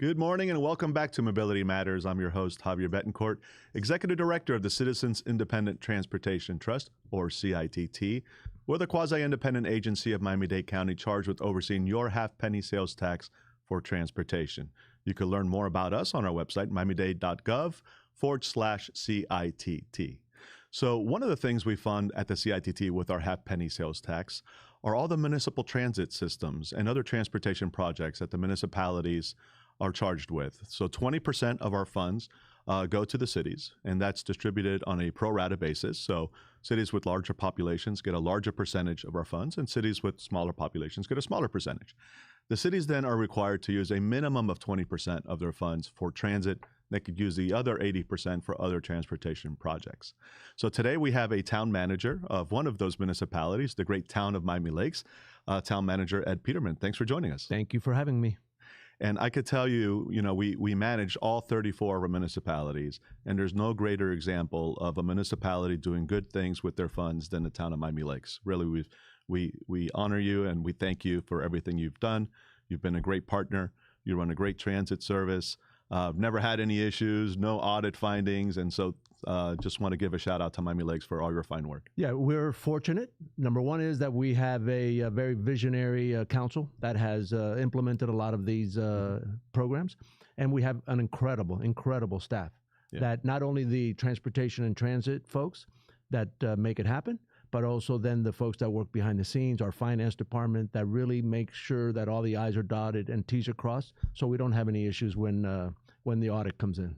Good morning and welcome back to Mobility Matters. I'm your host, Javier Betancourt, Executive Director of the Citizens Independent Transportation Trust, or CITT. We're the quasi-independent agency of Miami-Dade County charged with overseeing your half-penny sales tax for transportation. You can learn more about us on our website, miamidade.gov/CITT. So one of the things we fund at the CITT with our half-penny sales tax are all the municipal transit systems and other transportation projects that the municipalities are charged with. So 20% of our funds go to the cities, and that's distributed on a pro rata basis. So cities with larger populations get a larger percentage of our funds, and cities with smaller populations get a smaller percentage. The cities then are required to use a minimum of 20% of their funds for transit. They could use the other 80% for other transportation projects. So today we have a town manager of one of those municipalities, the great town of Miami Lakes, town manager Ed Peterman. Thanks for joining us. Thank you for having me. And I could tell you, we manage all 34 of our municipalities, and there's no greater example of a municipality doing good things with their funds than the town of Miami Lakes. Really, we honor you and we thank you for everything you've done. You've been a great partner. You run a great transit service. Never had any issues, no audit findings, and so just want to give a shout out to Miami Lakes for all your fine work. Yeah, we're fortunate. Number one is that we have a very visionary council that has implemented a lot of these programs, and we have an incredible staff that not only the transportation and transit folks that make it happen, but also then the folks that work behind the scenes, our finance department that really make sure that all the I's are dotted and T's are crossed, so we don't have any issues when the audit comes in.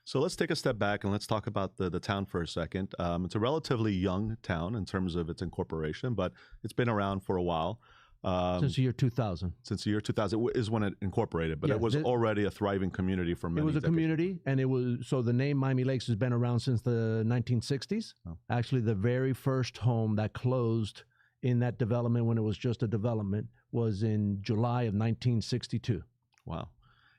So let's take a step back and let's talk about the town for a second. It's a relatively young town in terms of its incorporation, but it's been around for a while. Since the year 2000. Since the year 2000 is when it incorporated, but it was already a thriving community for many decades. It was a community, and so the name Miami Lakes has been around since the 1960s. Oh. Actually, the very first home that closed in that development when it was just a development was in July of 1962. Wow.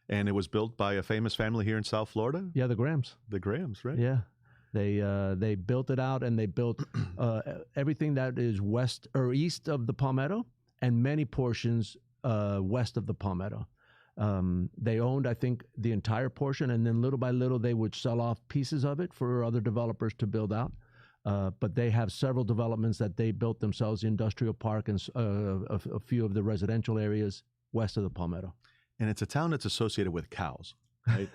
And it was built by a famous family here in South Florida? Yeah, the Grahams. The Grahams, right? Yeah. They built it out, and they built everything that is west or east of the Palmetto, and many portions west of the Palmetto. They owned, I think, the entire portion, and then little by little they would sell off pieces of it for other developers to build out. But they have several developments that they built themselves, the industrial park and a few of the residential areas west of the Palmetto. And it's a town that's associated with cows, right?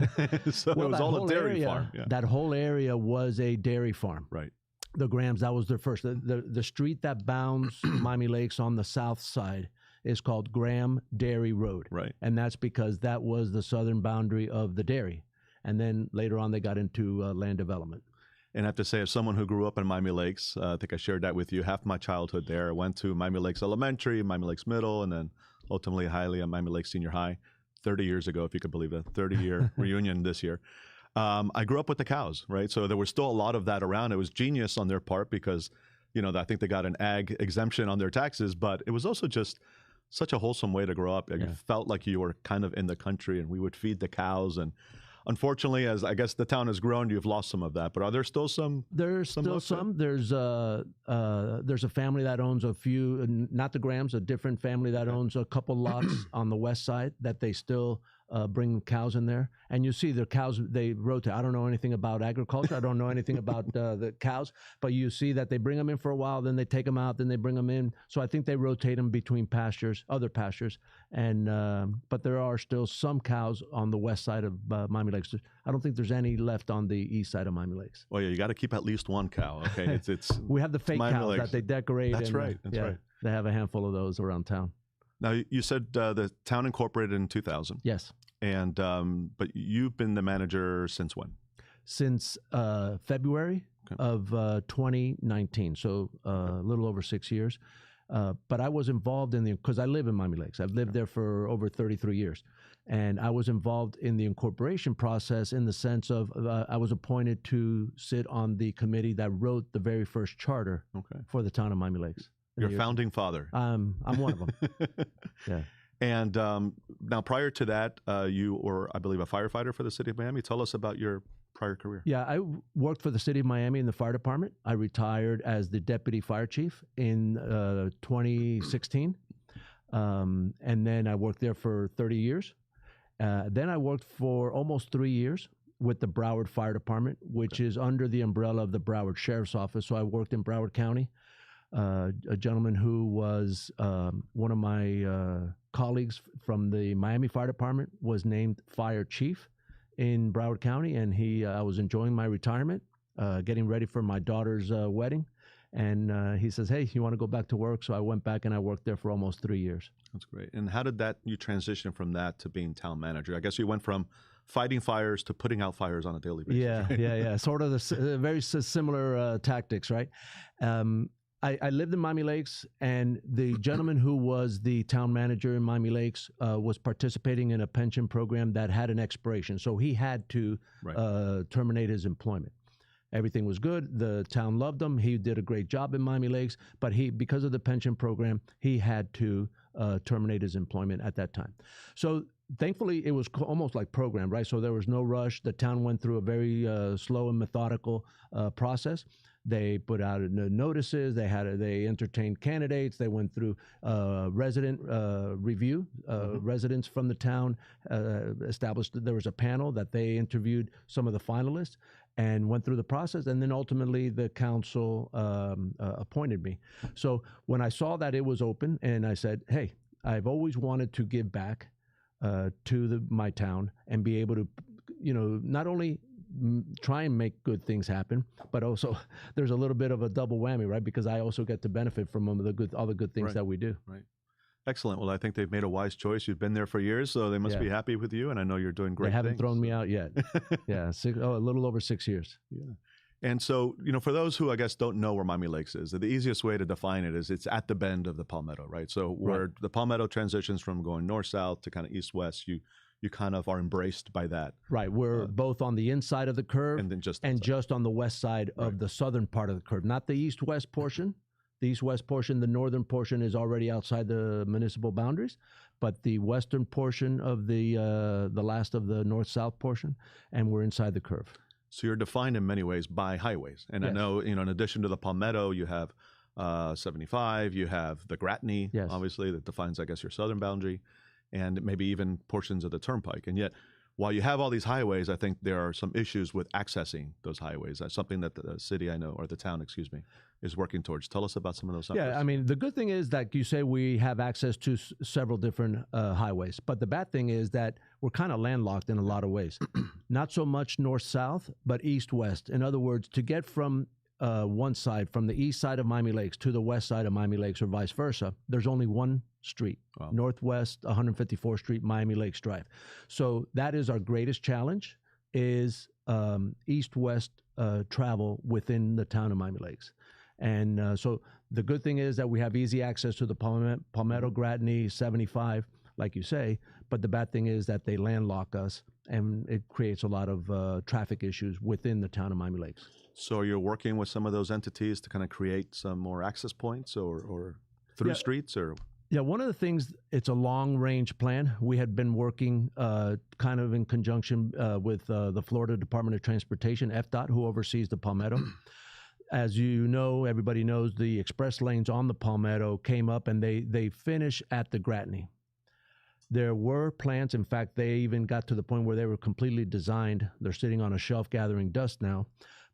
So well, it was all a dairy farm. Yeah. That whole area was a dairy farm. Right. The Grahams, that was their first. The street that bounds Miami Lakes on the south side is called Graham Dairy Road. Right. And that's because that was the southern boundary of the dairy. And then later on, they got into land development. And I have to say, as someone who grew up in Miami Lakes, I think I shared that with you, half my childhood there. I went to Miami Lakes Elementary, Miami Lakes Middle, and then ultimately Hialeah, Miami Lakes Senior High, 30 years ago, if you could believe that, 30-year reunion this year. I grew up with the cows, right? So there was still a lot of that around. It was genius on their part because, I think they got an ag exemption on their taxes, but it was also just such a wholesome way to grow up. You felt like you were kind of in the country, and we would feed the cows. And unfortunately, as I guess the town has grown, you've lost some of that. But are there still some? There's still some. There's a family that owns a few, not the Grahams, a different family that owns a couple lots on the west side that they still bring cows in there. And you see the cows, they rotate. I don't know anything about agriculture. I don't know anything about the cows, but you see that they bring them in for a while, then they take them out, then they bring them in. So I think they rotate them between pastures, other pastures. And but there are still some cows on the west side of Miami Lakes. I don't think there's any left on the east side of Miami Lakes. Well, yeah, you got to keep at least one cow. Okay, it's we have the fake cows Lakes. that they decorate. That's right. That's right. They have a handful of those around town. Now, you said the town incorporated in 2000. Yes. And but you've been the manager since when? Since February of 2019, so a little over 6 years. But I was involved in because I live in Miami Lakes. I've lived there for over 33 years. And I was involved in the incorporation process in the sense of I was appointed to sit on the committee that wrote the very first charter for the town of Miami Lakes. Your founding father. I'm one of them. Yeah. And now, prior to that, you were, I believe, a firefighter for the city of Miami. Tell us about your prior career. Yeah, I worked for the city of Miami in the fire department. I retired as the deputy fire chief in 2016. And then I worked there for 30 years. Then I worked for almost 3 years with the Broward Fire Department, which is under the umbrella of the Broward Sheriff's Office. So I worked in Broward County. A gentleman who was one of my colleagues from the Miami Fire Department was named Fire Chief in Broward County, and I was enjoying my retirement, getting ready for my daughter's wedding, and he says, "Hey, you want to go back to work?" So I went back and I worked there for almost 3 years. That's great. And how did you transition from that to being town manager? I guess you went from fighting fires to putting out fires on a daily basis. Yeah, right? Yeah. Sort of the very similar tactics, right? I lived in Miami Lakes, and the gentleman who was the town manager in Miami Lakes was participating in a pension program that had an expiration. So he had to terminate his employment. Everything was good. The town loved him. He did a great job in Miami Lakes, but because of the pension program, he had to terminate his employment at that time. So thankfully, it was almost like programmed, right? So there was no rush. The town went through a very slow and methodical process. They put out notices. They entertained candidates. They went through resident review. Residents from the town established that there was a panel that they interviewed some of the finalists and went through the process. And then ultimately the council appointed me. So when I saw that it was open, and I said, "Hey, I've always wanted to give back to my town and be able to, not only try and make good things happen, but also there's a little bit of a double whammy, right? Because I also get to benefit from all the good things that we do." Right. Excellent. Well, I think they've made a wise choice. You've been there for years, so they must be happy with you, and I know you're doing great things. They haven't thrown me out yet. Yeah, a little over 6 years. Yeah. And so, for those who I guess don't know where Miami Lakes is, the easiest way to define it is it's at the bend of the Palmetto, right? So where the Palmetto transitions from going north-south to kind of east-west, you kind of are embraced by that. Right. We're both on the inside of the curve and then just on the west side of the southern part of the curve, not the east-west portion. The east-west portion, the northern portion is already outside the municipal boundaries, but the western portion of the last of the north-south portion, and we're inside the curve. So you're defined in many ways by highways. And I know, in addition to the Palmetto, you have 75, you have the Gratney, obviously, that defines, I guess, your southern boundary, and maybe even portions of the Turnpike. And yet, while you have all these highways, I think there are some issues with accessing those highways. That's something that the city, or the town, is working towards. Tell us about some of those efforts. Yeah, I mean, the good thing is that you say we have access to several different highways, but the bad thing is that we're kind of landlocked in a lot of ways. Not so much north-south, but east-west. In other words, to get from one side, from the east side of Miami Lakes to the west side of Miami Lakes or vice versa, there's only one street, Northwest 154th Street, Miami Lakes Drive. So that is our greatest challenge, is east-west travel within the town of Miami Lakes. And so the good thing is that we have easy access to the Palmetto, Gratney, 75, like you say, but the bad thing is that they landlock us, and it creates a lot of traffic issues within the town of Miami Lakes. So you're working with some of those entities to kind of create some more access points or through streets? Yeah, one of the things, it's a long-range plan. We had been working kind of in conjunction with the Florida Department of Transportation, FDOT, who oversees the Palmetto. As you know, everybody knows the express lanes on the Palmetto came up, and they finish at the Gratney. There were plans. In fact, they even got to the point where they were completely designed. They're sitting on a shelf gathering dust now.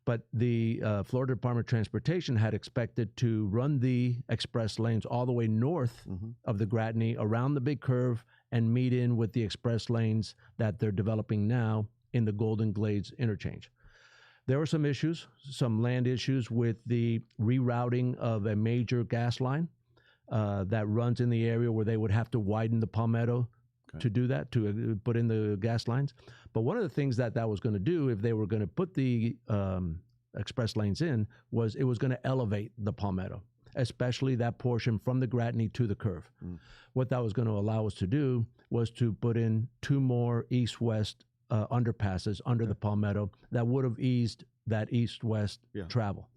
But the Florida Department of Transportation had expected to run the express lanes all the way north of the Gratney, around the big curve, and meet in with the express lanes that they're developing now in the Golden Glades interchange. There were some issues, some land issues with the rerouting of a major gas line that runs in the area where they would have to widen the Palmetto to do that, to put in the gas lines. But one of the things that was going to do, if they were going to put the express lanes in, was it was going to elevate the Palmetto, especially that portion from the Gratney to the curve. What that was going to allow us to do was to put in 2 more east-west underpasses under the Palmetto that would have eased that east-west travel.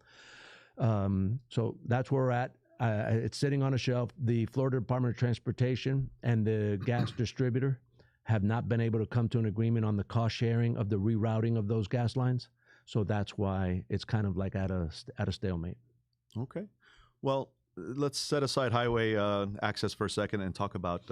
So that's where we're at. It's sitting on a shelf. The Florida Department of Transportation and the gas distributor have not been able to come to an agreement on the cost sharing of the rerouting of those gas lines. So that's why it's kind of like at a stalemate. Okay. Well, let's set aside highway access for a second and talk about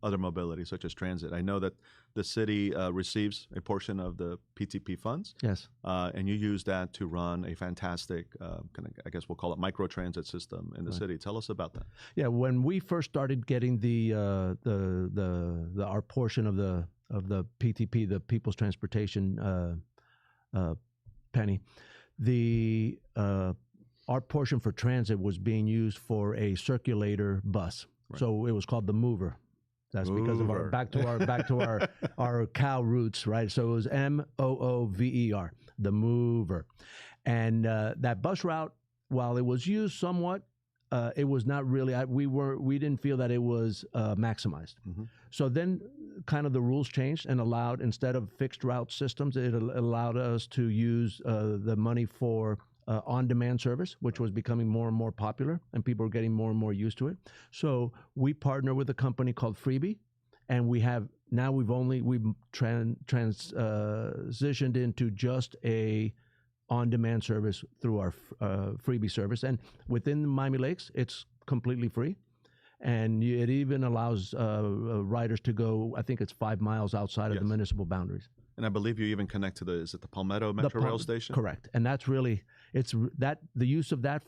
other mobility, such as transit. I know that the city receives a portion of the PTP funds. Yes. And you use that to run a fantastic, kind of, I guess we'll call it microtransit system in the city. Tell us about that. Yeah, when we first started getting our portion of the PTP, the People's Transportation penny, our portion for transit was being used for a circulator bus. Right. So it was called the Mover. That's because of our back to our cow roots, right? So it was MOOVER, the Mover. And that bus route, while it was used somewhat, it was not really, we didn't feel that it was maximized. Mm-hmm. So then kind of the rules changed and allowed, instead of fixed route systems, it allowed us to use the money for on-demand service, which was becoming more and more popular, and people were getting more and more used to it. So we partner with a company called Freebie, and we've transitioned into just a on-demand service through our Freebie service. And within Miami Lakes, it's completely free. And it even allows riders to go, I think it's 5 miles outside of the municipal boundaries. And I believe you even connect to is it the Palmetto Metro Rail Station? Correct. And that's really, the use of that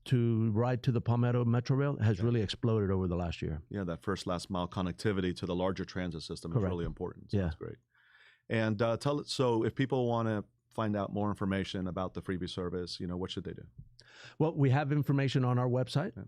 to ride to the Palmetto Metro Rail has really exploded over the last year. Yeah, that last mile connectivity to the larger transit system is really important. So that's great. And so if people want to find out more information about the Freebie service, what should they do? Well, we have information on our website. Yeah.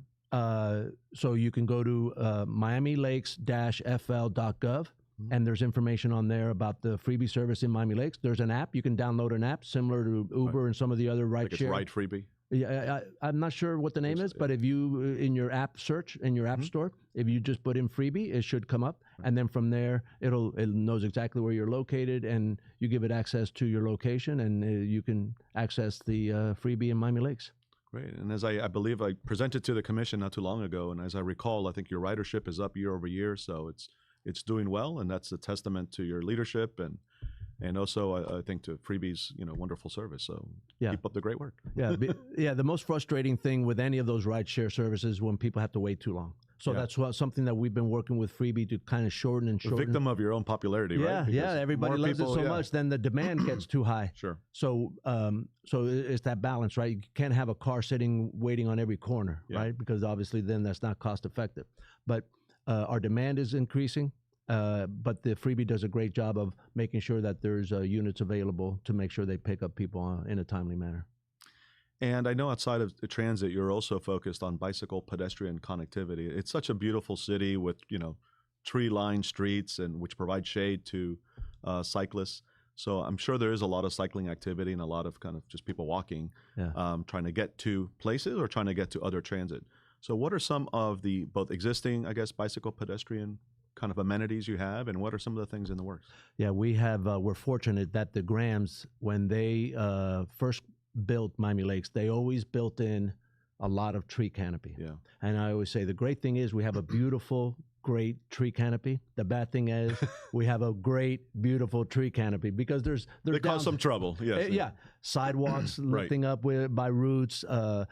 So you can go to miamilakes-fl.gov. And there's information on there about the Freebie service in Miami Lakes. There's an app. You can download an app similar to Uber and some of the other ride share. Like it's Ride Freebie? Yeah, I'm not sure what the name is, but if you, in your app search, in your app store, if you just put in Freebie, it should come up. And then from there, it knows exactly where you're located, and you give it access to your location, and you can access the Freebie in Miami Lakes. Great. And as I believe I presented to the commission not too long ago, and as I recall, I think your ridership is up year over year, so it's doing well, and that's a testament to your leadership and also I think to Freebie's wonderful service. So keep up the great work. The most frustrating thing with any of those rideshare services is when people have to wait too long. So that's something that we've been working with Freebie to kind of shorten. The victim of your own popularity, right? Because everybody loves it so much, then the demand gets too high. Sure. So it's that balance, right? You can't have a car sitting waiting on every corner, right? Because obviously then that's not cost effective. But our demand is increasing, but the Freebie does a great job of making sure that there's units available to make sure they pick up people in a timely manner. And I know outside of the transit, you're also focused on bicycle pedestrian connectivity. It's such a beautiful city with, tree-lined streets and which provide shade to cyclists. So I'm sure there is a lot of cycling activity and a lot of kind of just people walking, trying to get to places or trying to get to other transit. So what are some of the both existing, I guess, bicycle pedestrian kind of amenities you have, and what are some of the things in the works? Yeah, we're fortunate that the Grahams, when they first built Miami Lakes, they always built in a lot of tree canopy. Yeah. And I always say the great thing is we have a beautiful, great tree canopy. The bad thing is we have a great, beautiful tree canopy because they cause some trouble. Yes. Sidewalks lifting up by roots, the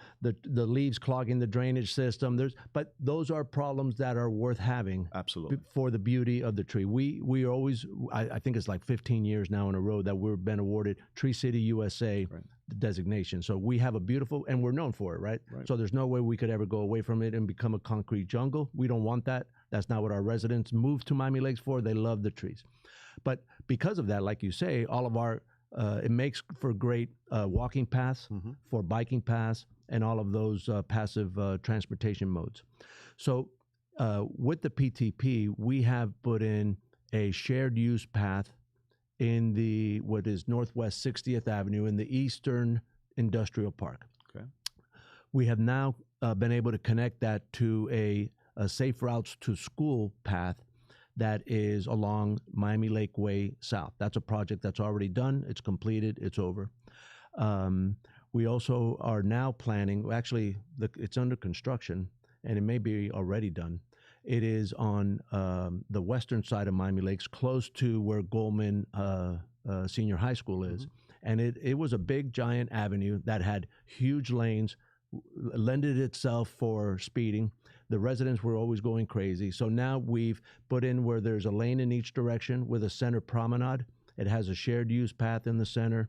leaves clogging the drainage system. But those are problems that are worth having. Absolutely. For the beauty of the tree. We are always, I think it's like 15 years now in a row that we've been awarded Tree City USA designation. So we have a beautiful, and we're known for it, right? So there's no way we could ever go away from it and become a concrete jungle. We don't want that. That's not what our residents moved to Miami Lakes for. They love the trees. But because of that, like you say, all of our, it makes for great walking paths, for biking paths, and all of those passive transportation modes. So with the PTP, we have put in a shared use path in what is Northwest 60th Avenue in the Eastern Industrial Park. Okay. We have now been able to connect that to a Safe Routes to School path that is along Miami Lake Way South. That's a project that's already done. It's completed. It's over. We also are now planning, actually, it's under construction, and it may be already done. It is on the western side of Miami Lakes, close to where Goldman Senior High School is. And it was a big, giant avenue that had huge lanes lended itself for speeding. The residents were always going crazy. So now we've put in where there's a lane in each direction with a center promenade. It has a shared use path in the center,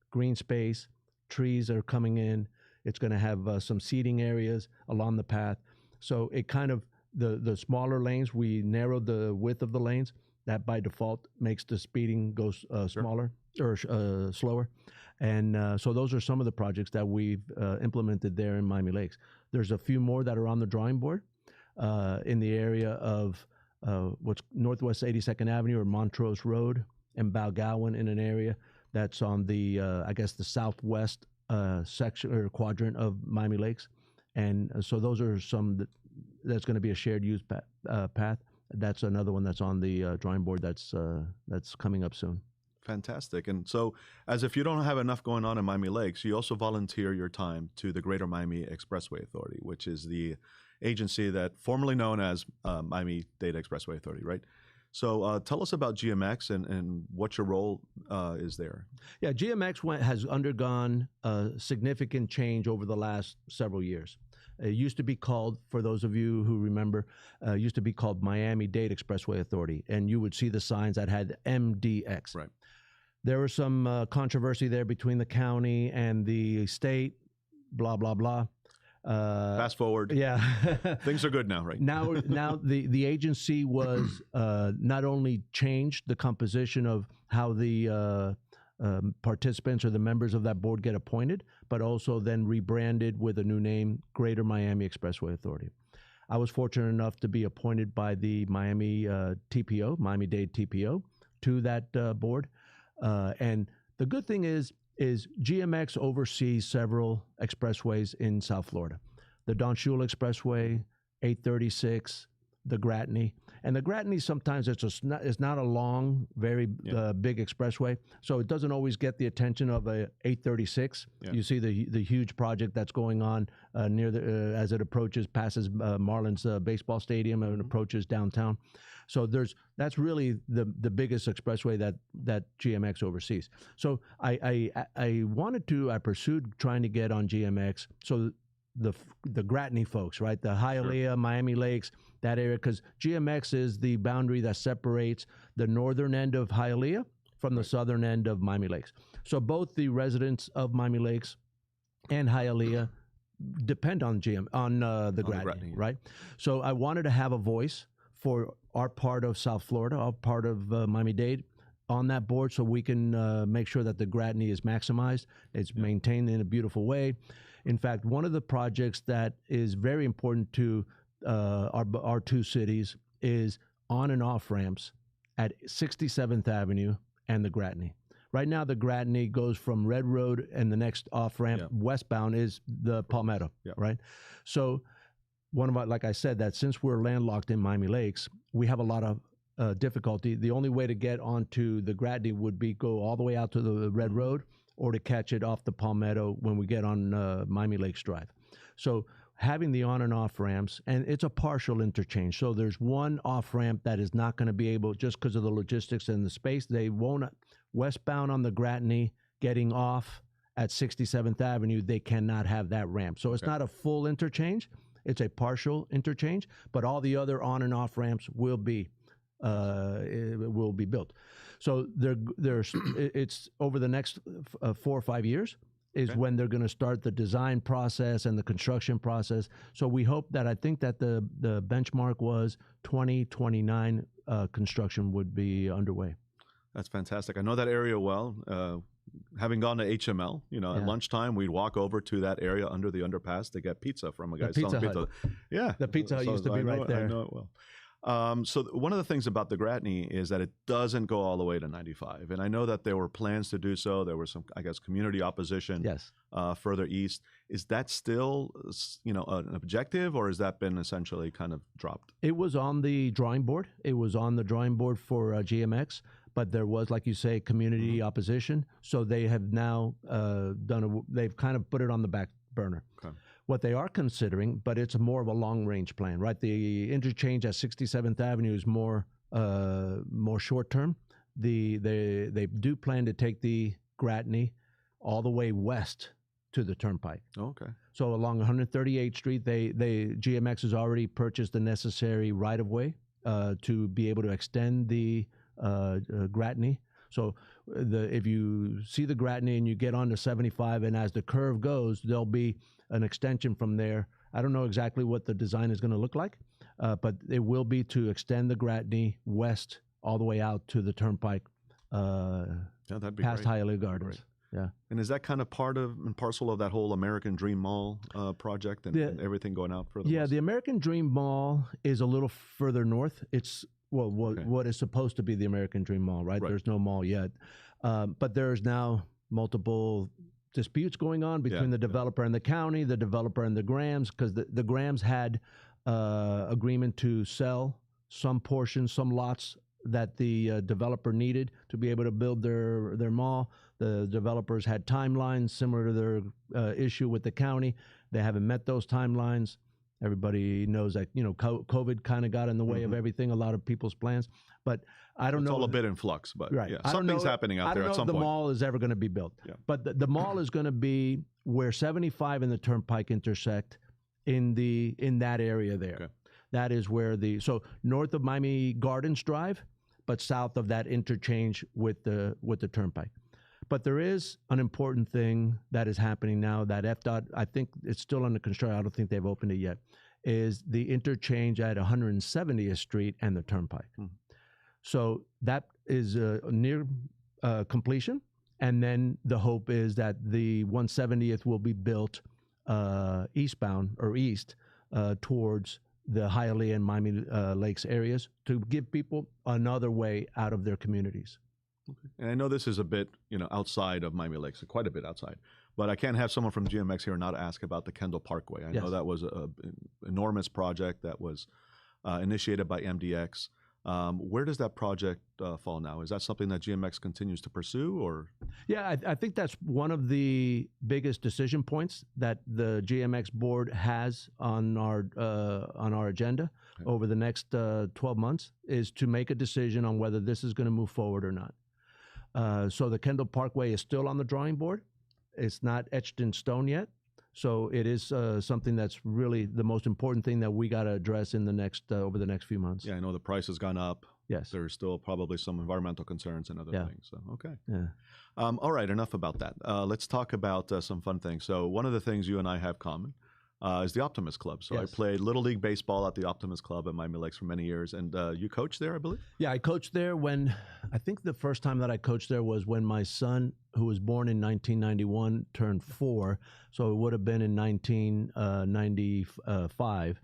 green space, trees are coming in. It's going to have some seating areas along the path. So it kind of, the smaller lanes, we narrowed the width of the lanes. That by default makes the speeding go smaller or slower. And so those are some of the projects that we've implemented there in Miami Lakes. There's a few more that are on the drawing board in the area of what's Northwest 82nd Avenue or Montrose Road and Balgowan, in an area that's on the, I guess, the southwest section or quadrant of Miami Lakes. And so those are some that's going to be a shared use path. That's another one that's on the drawing board that's coming up soon. Fantastic. And so, as if you don't have enough going on in Miami Lakes, you also volunteer your time to the Greater Miami Expressway Authority, which is the agency that formerly known as Miami-Dade Expressway Authority, right? So tell us about GMX and what your role is there. Yeah, GMX has undergone significant change over the last several years. It used to be called, for those of you who remember, used to be called Miami-Dade Expressway Authority, and you would see the signs that had MDX. Right. There was some controversy there between the county and the state, blah, blah, blah. Fast forward. Yeah. Things are good now, right? Now the agency was not only changed the composition of how the participants or the members of that board get appointed, but also then rebranded with a new name, Greater Miami Expressway Authority. I was fortunate enough to be appointed by the Miami TPO, Miami-Dade TPO, to that board. And the good thing is GMX oversees several expressways in South Florida. The Don Shula Expressway, 836, the Gratney. And the Gratney, sometimes it's not a long, very big expressway, so it doesn't always get the attention of a 836. Yeah. You see the huge project that's going on near the as it passes Marlins baseball stadium and approaches downtown. So that's really the biggest expressway that GMX oversees. So I pursued trying to get on GMX. So the Gratney folks, right? The Hialeah, Miami Lakes, that area, because GMX is the boundary that separates the northern end of Hialeah from the southern end of Miami Lakes. So both the residents of Miami Lakes and Hialeah depend on the Gratney, right? So I wanted to have a voice for our part of South Florida, our part of Miami-Dade, on that board, so we can make sure that the Gratney is maximized. It's maintained in a beautiful way. In fact, one of the projects that is very important to our two cities is on and off ramps at 67th Avenue and the Gratney. Right now, the Gratney goes from Red Road, and the next off ramp westbound is the Palmetto, right? So like I said, that since we're landlocked in Miami Lakes, we have a lot of difficulty. The only way to get onto the Gratney would be go all the way out to the Red Road, or to catch it off the Palmetto when we get on Miami Lakes Drive. So having the on and off ramps, and it's a partial interchange. So there's one off ramp that is not going to be able, just because of the logistics and the space, they won't, westbound on the Gratney, getting off at 67th Avenue, they cannot have that ramp. So it's not a full interchange, it's a partial interchange, but all the other on and off ramps will be built. So it's over the next 4 or 5 years is when they're going to start the design process and the construction process. So we hope that, I think that the benchmark was 2029 construction would be underway. That's fantastic. I know that area well. Having gone to HML, at lunchtime, we'd walk over to that area under the underpass to get pizza from a guy selling pizza. Yeah. The Pizza Hut used to be right there. I know it well. So one of the things about the Gratney is that it doesn't go all the way to 95. And I know that there were plans to do so. There was some, I guess, community opposition further east. Is that still, an objective, or has that been essentially kind of dropped? It was on the drawing board. It was on the drawing board for GMX, but there was, like you say, community opposition. So they have now they've kind of put it on the back burner. Okay. What they are considering, but it's more of a long-range plan, right? The interchange at 67th Avenue is more short-term. They do plan to take the Gratney all the way west to the turnpike. Okay. So along 138th Street, GMX has already purchased the necessary right-of-way to be able to extend the Gratney. So if you see the Gratney and you get onto 75, and as the curve goes, there'll be an extension from there. I don't know exactly what the design is going to look like, but it will be to extend the Gratney west all the way out to the turnpike That'd be past great. Hialeah Gardens. Yeah. And is that kind of part of and parcel of that whole American Dream Mall project and everything going out further west? The American Dream Mall is a little further north. It's what is supposed to be the American Dream Mall, right? There's no mall yet. But there's now multiple disputes going on between the developer and the county, the developer and the Grahams, because the Grahams had agreement to sell some portions, some lots that the developer needed to be able to build their mall. The developers had timelines similar to their issue with the county. They haven't met those timelines. Everybody knows that, COVID kind of got in the way of everything, a lot of people's plans. But I don't know. It's all a bit in flux, but something's happening out there at some point. I don't know if the mall is ever going to be built. Yeah. But the mall is going to be where 75 and the Turnpike intersect in that area there. Okay. That is where so north of Miami Gardens Drive, but south of that interchange with the Turnpike. But there is an important thing that is happening now that FDOT, I think it's still under construction, I don't think they've opened it yet, is the interchange at 170th Street and the Turnpike. So that is near completion. And then the hope is that the 170th will be built eastbound or east towards the Hialeah and Miami Lakes areas to give people another way out of their communities. Okay. And I know this is a bit, outside of Miami Lakes, quite a bit outside, but I can't have someone from GMX here and not ask about the Kendall Parkway. I know that was an enormous project that was initiated by MDX. Where does that project fall now? Is that something that GMX continues to pursue, or? Yeah, I think that's one of the biggest decision points that the GMX board has on our agenda over the next 12 months is to make a decision on whether this is going to move forward or not. So the Kendall Parkway is still on the drawing board. It's not etched in stone yet. So it is something that's really the most important thing that we got to address in the next over the next few months. Yeah, I know the price has gone up. Yes. There's still probably some environmental concerns and other things. So, okay. Yeah. All right, enough about that. Let's talk about some fun things. So one of the things you and I have common is the Optimist Club. So I played Little League Baseball at the Optimist Club at Miami Lakes for many years. And you coached there, I believe? Yeah, I coached there I think the first time that I coached there was when my son, who was born in 1991, turned 4. So it would have been in 1995.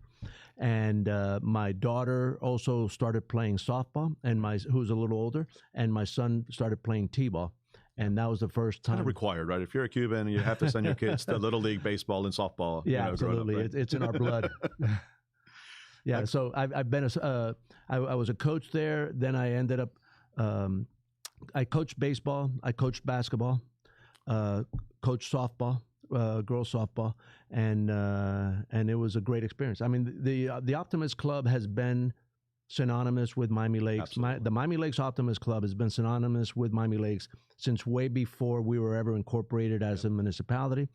And my daughter also started playing softball, who's a little older, and my son started playing t-ball. And that was the first time. Kind of required, right? If you're a Cuban, you have to send your kids to Little League Baseball and softball. Yeah, absolutely. Up, right? It's in our blood. Yeah, so I've been I was a coach there. Then I ended up, I coached baseball, I coached basketball, coached softball, girls softball, and it was a great experience. I mean, the Optimist Club has been synonymous with Miami Lakes. The Miami Lakes Optimist Club has been synonymous with Miami Lakes since way before we were ever incorporated as a municipality.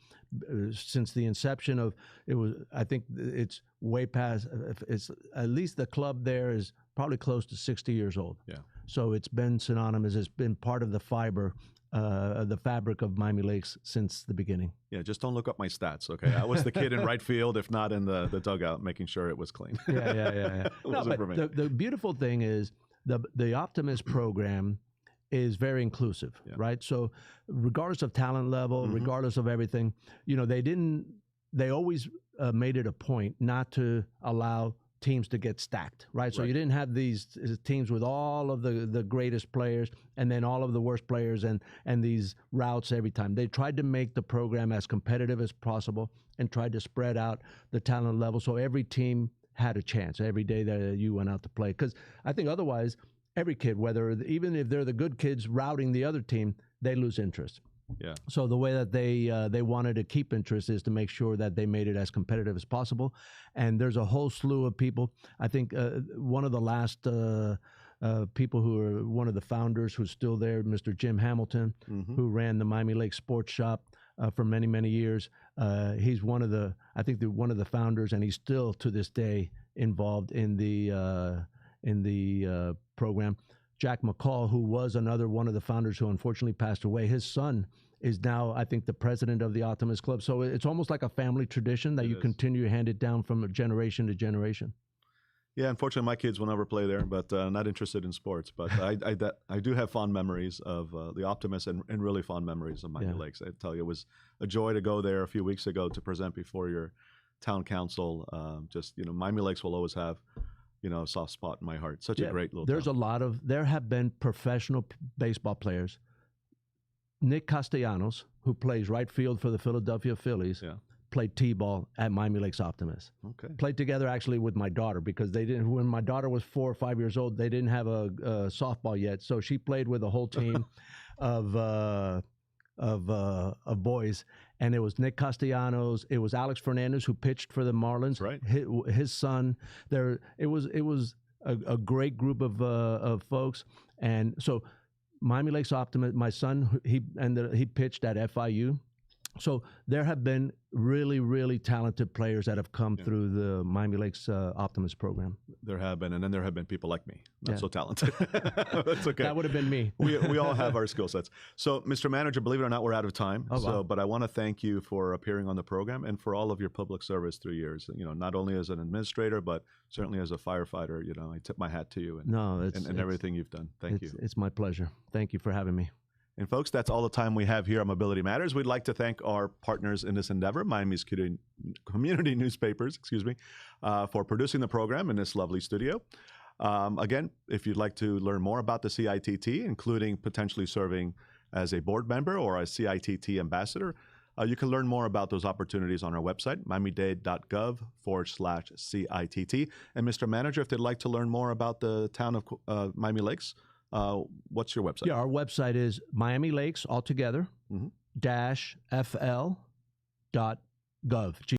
Since the inception of it was, I think it's way past. It's at least the club there is probably close to 60 years old. Yeah. So it's been synonymous. It's been part of the the fabric of Miami Lakes since the beginning. Yeah, just don't look up my stats, okay? I was the kid in right field, if not in the dugout, making sure it was clean. Yeah. No, but the beautiful thing is the Optimist program is very inclusive, right? So regardless of talent level, regardless of everything, they always made it a point not to allow teams to get stacked, right? So you didn't have these teams with all of the greatest players and then all of the worst players and these routes every time. They tried to make the program as competitive as possible and tried to spread out the talent level so every team had a chance every day that you went out to play. Because I think otherwise, every kid, even if they're the good kids routing the other team, they lose interest. Yeah. So the way that they wanted to keep interest is to make sure that they made it as competitive as possible. And there's a whole slew of people. I think one of the last people who are one of the founders who's still there, Mr. Jim Hamilton, who ran the Miami Lakes Sports Shop. for many, many years. He's one of the founders, and he's still to this day involved in the program. Jack McCall, who was another one of the founders who unfortunately passed away, his son is now, I think, the president of the Optimist Club. So it's almost like a family tradition that you continue to hand it down from generation to generation. Yeah, unfortunately, my kids will never play there, but not interested in sports. But I do have fond memories of the Optimist and really fond memories of Miami Lakes. I tell you, it was a joy to go there a few weeks ago to present before your town council. Miami Lakes will always have, a soft spot in my heart. Such a great little town. There have been professional baseball players. Nick Castellanos, who plays right field for the Philadelphia Phillies, played T-ball at Miami Lakes Optimist. Okay. Played together actually with my daughter, because when my daughter was 4 or 5 years old, they didn't have a softball yet. So she played with a whole team of boys. And it was Nick Castellanos. It was Alex Fernandez, who pitched for the Marlins. Right. His son. It was a great group of folks. And so Miami Lakes Optimist, my son, he pitched at FIU. So there have been really, really talented players that have come through the Miami Lakes Optimist program. There have been, and then there have been people like me, not so talented. That's okay. That would have been me. We all have our skill sets. So, Mr. Manager, believe it or not, we're out of time. Oh, wow. But I want to thank you for appearing on the program and for all of your public service through years. Not only as an administrator, but certainly as a firefighter. I tip my hat to you and everything you've done. Thank you. It's my pleasure. Thank you for having me. And folks, that's all the time we have here on Mobility Matters. We'd like to thank our partners in this endeavor, Miami's community newspapers, for producing the program in this lovely studio. Again, if you'd like to learn more about the CITT, including potentially serving as a board member or a CITT ambassador, you can learn more about those opportunities on our website, miamidade.gov/CITT. And Mr. Manager, if they'd like to learn more about the town of Miami Lakes, what's your website? Yeah, our website is Miami Lakes altogether -FL.gov.